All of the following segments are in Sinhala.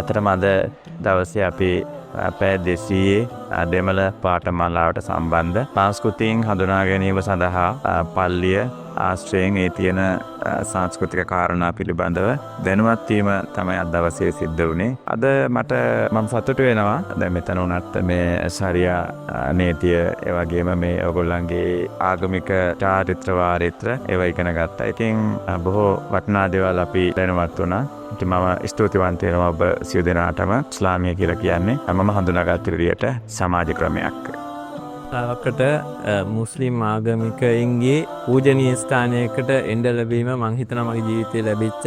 අතරම අද දවසේ අපි පැය 200 දෙමළ පාඨමාලාවට සම්බන්ධ සංස්කෘතියෙන් හඳුනා ගැනීම සඳහා පල්ලිය ආශ්‍රයෙන් ඒ තියෙන සංස්කෘතික කාරණා පිළිබඳව දැනුවත් වීම තමයි අද දවසේ සිද්ධ වුණේ. අද මට මම සතුටු වෙනවා. දැන් මෙතන උනත් මේ ශාරියා නීතිය ඒ වගේම මේ ඔයගොල්ලන්ගේ ආගමික චාරිත්‍ර වාරිත්‍ර ඒවා ඉගෙන ගත්තා. ඉතින් බොහෝ වටිනා දේවල් අපි දැනුවත් වුණා. ඉතින් මම ස්තුතිවන්ත වෙනවා ඔබ සියලු දෙනාටම. ඉස්ලාමීය කියලා කියන්නේ මම හඳුනාගත් විදියට සමාජ ක්‍රමයක්. කට මුස්ලිම් ආගමිකයින්ගේ පූජනීය ස්ථානයකට එන්න ලැබීම මං හිතනවා මගේ ජීවිතේ ලැබිච්ච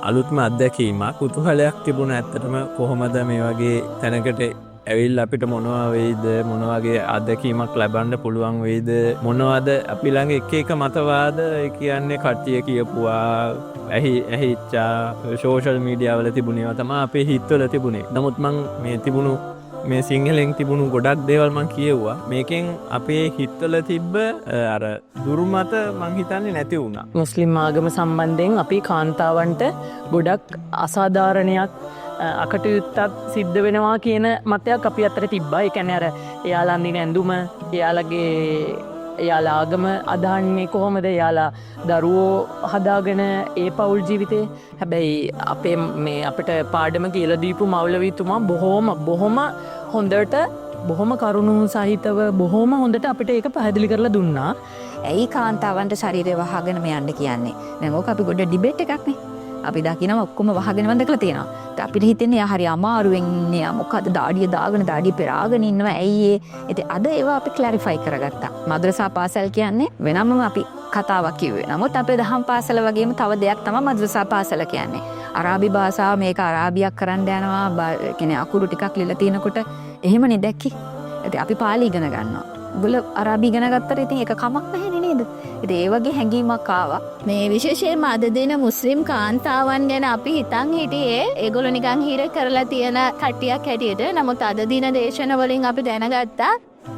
අලුත්ම අත්දැකීමක්. කුතුහලයක් තිබුණා ඇත්තටම කොහොමද මේ වගේ තැනකට ඇවිල්ලා අපිට මොනවා වෙයිද, මොන වගේ අත්දැකීමක් ලබන්න පුළුවන් වෙයිද, මොනවද අපි ළඟ එක එක මතවාද කියන්නේ කට්ටිය කියපුවා ඇහිච්චා සෝෂල් මීඩියා වල තිබුණේවා තමයි අපේ හිතවල තිබුණේ. නමුත් මං මේ තිබුණු මේ සිංහලෙන් තිබුණු ගොඩක් දේවල් මං කියෙව්වා. මේකෙන් අපේ හිතවල තිබ්බ අර දුර්මත මං හිතන්නේ නැති වුණා. මුස්ලිම් ආගම සම්බන්ධයෙන් අපි කාන්තාවන්ට ගොඩක් අසාධාරණයක් අකටයුත්තක් සිද්ධ වෙනවා කියන මතයක් අපි අතර තිබ්බා. ඒ කියන්නේ අර එයාලා අඳින ඇඳුම, එයාලා ආගම අදහන්නේ කොහොමද, එයාලා දරුවෝ හදාගෙන ඒ පවුල් ජීවිතේ. හැබැයි අපේ මේ අපිට පාඩම කියලා දීපු මෞලවීතුමා බොහොම හොඳට බොහොම කරුණු සහිතව බොහොම හොඳට අපිට ඒක පැහැදිලි කරලා දුන්නා. ඇයි කාන්තාවන්ට ශරීරය වහගෙන යන්න කියන්නේ? දැන් ඕක අපි ගොඩ ඩිබේට් එකක් නේ. අපි දකිනවා ඔක්කොම වහගෙන වන්දකලා තියෙනවා. අපිට හිතෙන්නේ යා හරි අමාරුවෙන් ඉන්නේ. මොකද දාඩිය දාගෙන දාඩිය පෙරාගෙන ඉන්නවා. ඇයි ඒ? ඉතින් අද ඒවා අපි ක්ලැරිෆයි කරගත්තා. මද්රසා පාසල් කියන්නේ වෙනම අපි කතාවක් කිව්වේ. නමුත් අපේ දහම් පාසල වගේම තව දෙයක් තමයි මද්රසා පාසල කියන්නේ. අරාබි භාෂාව මේක අරාබියක් කරන්න යනවා. කියන්නේ අකුරු ටිකක් ලියලා තිනකොට එහෙමනේ දැක්කේ. ඉතින් අපි පාලි ඉගෙන ගන්නවා. ඔයගොල්ලෝ අරාබි ඉගෙන ගත්තට ඉතින් ඒක කමක් නැහැ නේද? ඉතින් ඒ වගේ හැඟීමක් ආවා. මේ විශේෂයෙන්ම අද දින මුස්ලිම් කාන්තාවන් ගැන අපි හිතන් හිටියේ ඒගොල්ලෝ නිකන් හිර කරලා තියෙන කට්ටියක් හැටියට. නමුත් අද දින දේශන වලින් අපි දැනගත්තා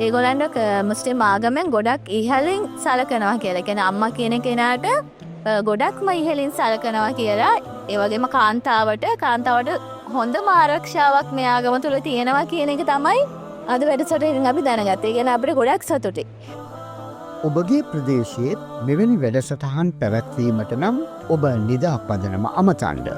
ඒගොල්ලන්ට මුස්ලිම් ආගමෙන් ගොඩක් ඉහළින් සලකනවා කියලා. කියන්නේ අම්මා කියන කෙනාට ගොඩක්ම ඉහළින් සලකනවා කියලා. ඒ වගේම කාන්තාවට හොඳම ආරක්ෂාවක් මේ ආගම තුල තියෙනවා කියන එක තමයි අද වැඩසටහනින් අපි දැනගත්තේ. කියන අපිට ගොඩක් සතුටුයි. ඔබගේ ප්‍රදේශයේ මෙවැනි වැඩසටහන් පැවැත්වීමට නම් ඔබ නිදා පදනම අමතන්න.